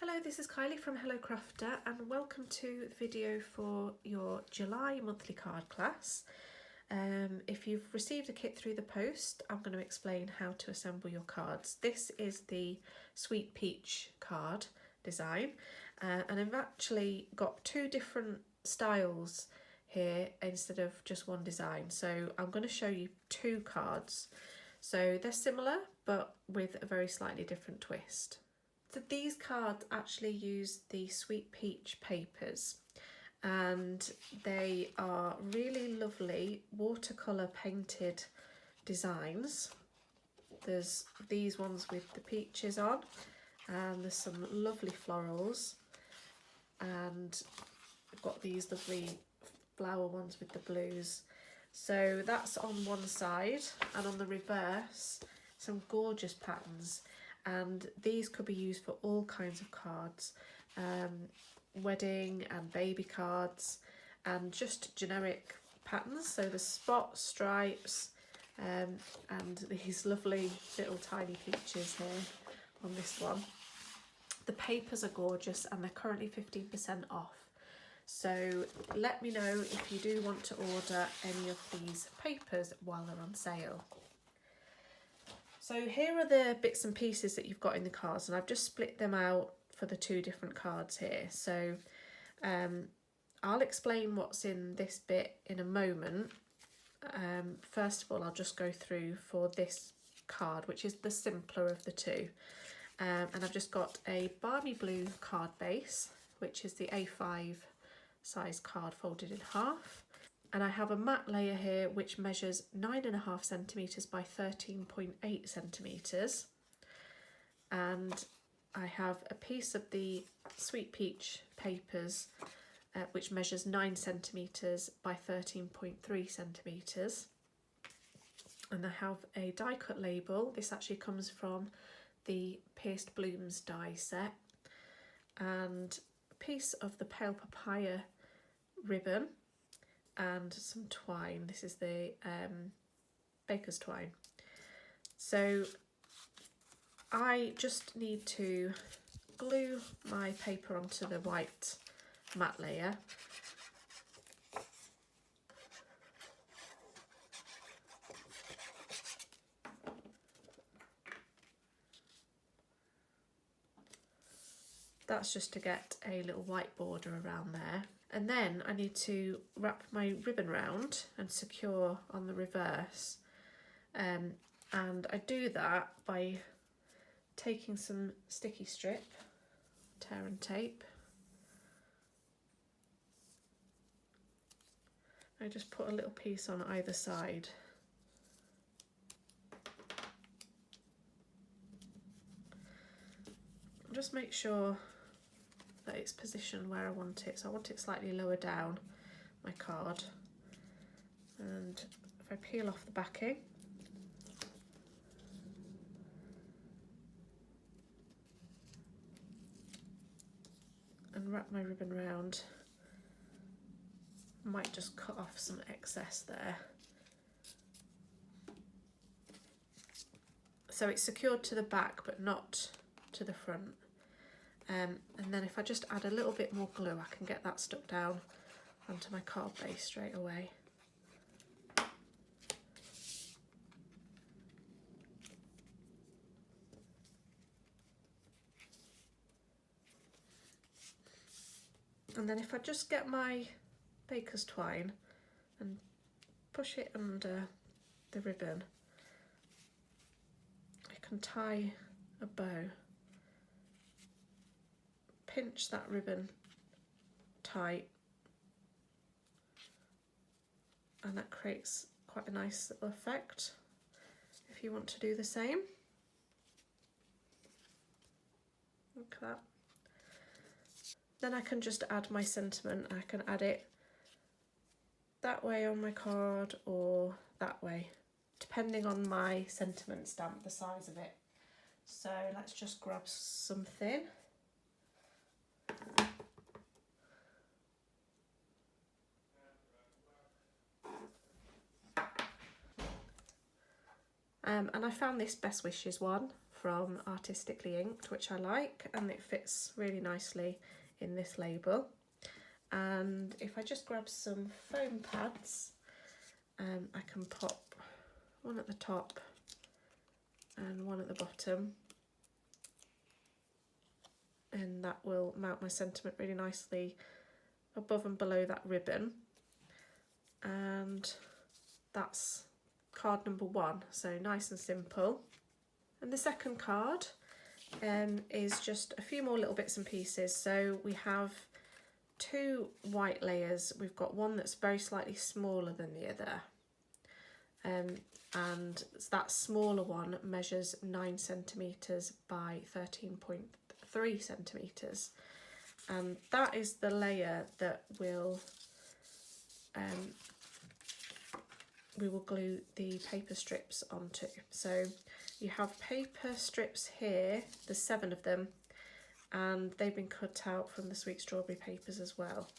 Hello, this is Kylie from Hello Crafter and welcome to the video for your July monthly card class. If you've received a kit through the post, I'm going to explain how to assemble your cards. This is the Sweet Peach card design and I've actually got two different styles here instead of just one design. So I'm going to show you two cards. So they're similar but with a very slightly different twist. So these cards actually use the Sweet Peach papers and they are really lovely watercolour painted designs. There's these ones with the peaches on and there's some lovely florals, and I've got these lovely flower ones with the blues. So that's on one side, and on the reverse some gorgeous patterns. And these could be used for all kinds of cards, wedding and baby cards, and just generic patterns. So the spots, stripes, and these lovely little tiny peaches here on this one. The papers are gorgeous and they're currently 15% off. So let me know if you do want to order any of these papers while they're on sale. So here are the bits and pieces that you've got in the cards, and I've just split them out for the two different cards here. So I'll explain what's in this bit in a moment. First of all, I'll just go through for this card, which is the simpler of the two. And I've just got a balmy blue card base, which is the A5 size card folded in half. And I have a matte layer here which measures 9.5 centimetres by 13.8 centimetres. And I have a piece of the Sweet Peach papers which measures 9 centimetres by 13.3 centimetres. And I have a die cut label. This actually comes from the Pierced Blooms die set. And a piece of the Pale Papaya ribbon and some twine. This is the baker's twine. So I just need to glue my paper onto the white matte layer. That's just to get a little white border around there. And then I need to wrap my ribbon round and secure on the reverse. And I do that by taking some sticky strip, tear and tape. I just put a little piece on either side. Just make sure that it's positioned where I want it. So I want it slightly lower down my card. And if I peel off the backing, and wrap my ribbon round, I might just cut off some excess there. So it's secured to the back but not to the front. And then if I just add a little bit more glue, I can get that stuck down onto my card base straight away. And then if I just get my baker's twine and push it under the ribbon, I can tie a bow. Pinch that ribbon tight, and that creates quite a nice little effect if you want to do the same. Look at that. Then I can just add my sentiment. I can add it that way on my card or that way, depending on my sentiment stamp, the size of it. So let's just grab something. And I found this Best Wishes one from Artistically Inked, which I like, and it fits really nicely in this label. And if I just grab some foam pads, I can pop one at the top and one at the bottom, and that will mount my sentiment really nicely above and below that ribbon. And that's card number 1, so nice and simple. And the second card is just a few more little bits and pieces. So we have 2 white layers. We've got one that's very slightly smaller than the other, and that smaller one measures 9 centimetres by 13.3 centimetres, and that is the layer that we will glue the paper strips onto. So you have paper strips here, there's 7 of them, and they've been cut out from the Sweet Strawberry papers as well.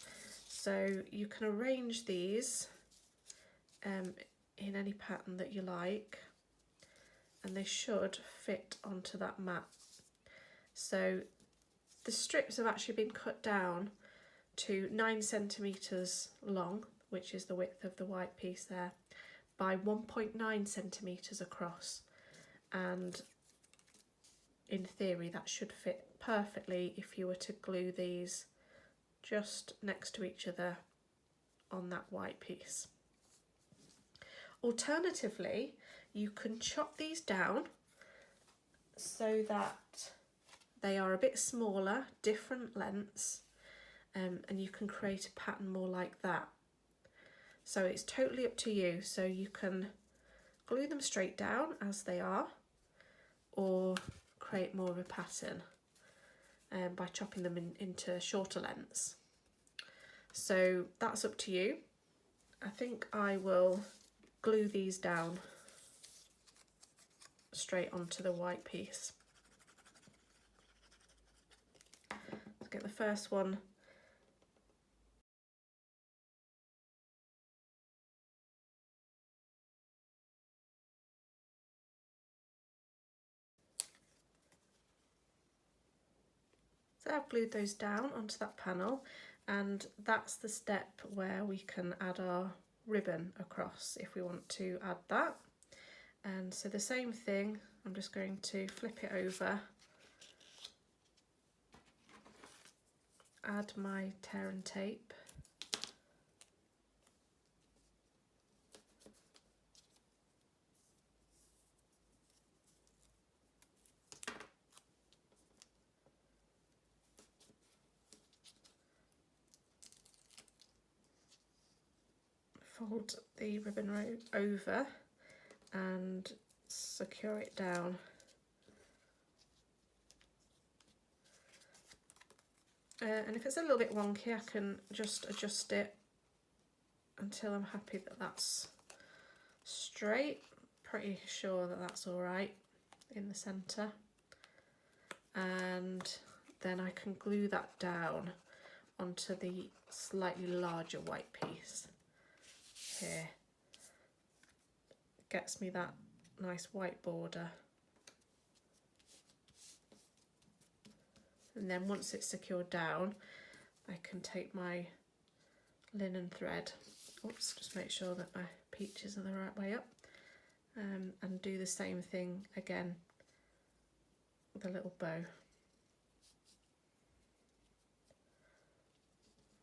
So you can arrange these in any pattern that you like, and they should fit onto that mat. So the strips have actually been cut down to 9 centimetres long, which is the width of the white piece there, by 1.9 centimetres across, and in theory that should fit perfectly if you were to glue these just next to each other on that white piece. Alternatively, you can chop these down so that they are a bit smaller, different lengths, and you can create a pattern more like that. So it's totally up to you. So you can glue them straight down as they are, or create more of a pattern by chopping them into shorter lengths. So that's up to you. I think I will glue these down straight onto the white piece. Let's get the first one . So I've glued those down onto that panel, and that's the step where we can add our ribbon across if we want to add that. And so the same thing, I'm just going to flip it over, add my tear and tape, fold the ribbon over and secure it down. And if it's a little bit wonky, I can just adjust it until I'm happy that that's straight. Pretty sure that that's all right in the centre. And then I can glue that down onto the slightly larger white piece here. Gets me that nice white border. And then once it's secured down, I can take my linen thread, oops, just make sure that my peaches are the right way up, and do the same thing again with a little bow.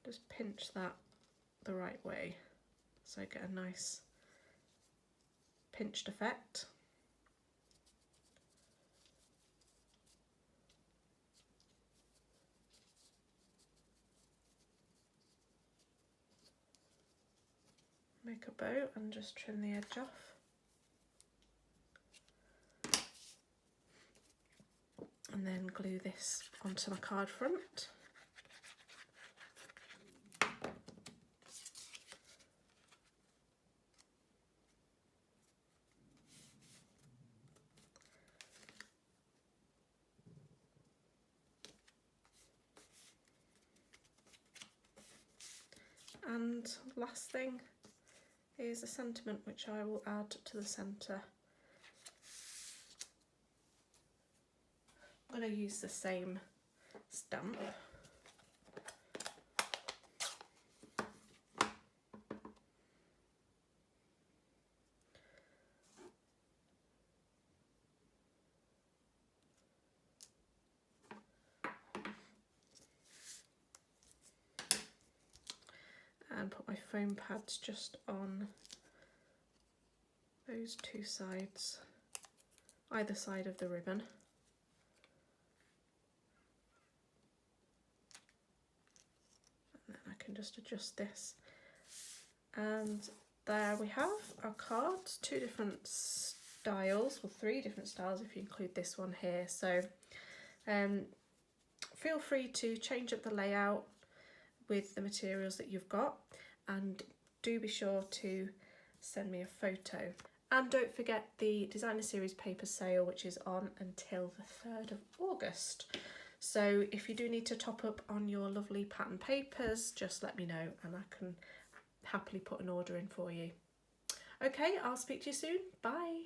Just pinch that the right way so I get a nice pinched effect. Make a bow and just trim the edge off. And then glue this onto my card front. And last thing is a sentiment which I will add to the centre. I'm going to use the same stamp. And put my foam pads just on those two sides, either side of the ribbon. And then I can just adjust this. And there we have our cards, two different styles, well 3 different styles if you include this one here. So feel free to change up the layout with the materials that you've got, and do be sure to send me a photo. And don't forget the Designer Series paper sale, which is on until the 3rd of August. So if you do need to top up on your lovely pattern papers, just let me know and I can happily put an order in for you. Okay, I'll speak to you soon. Bye.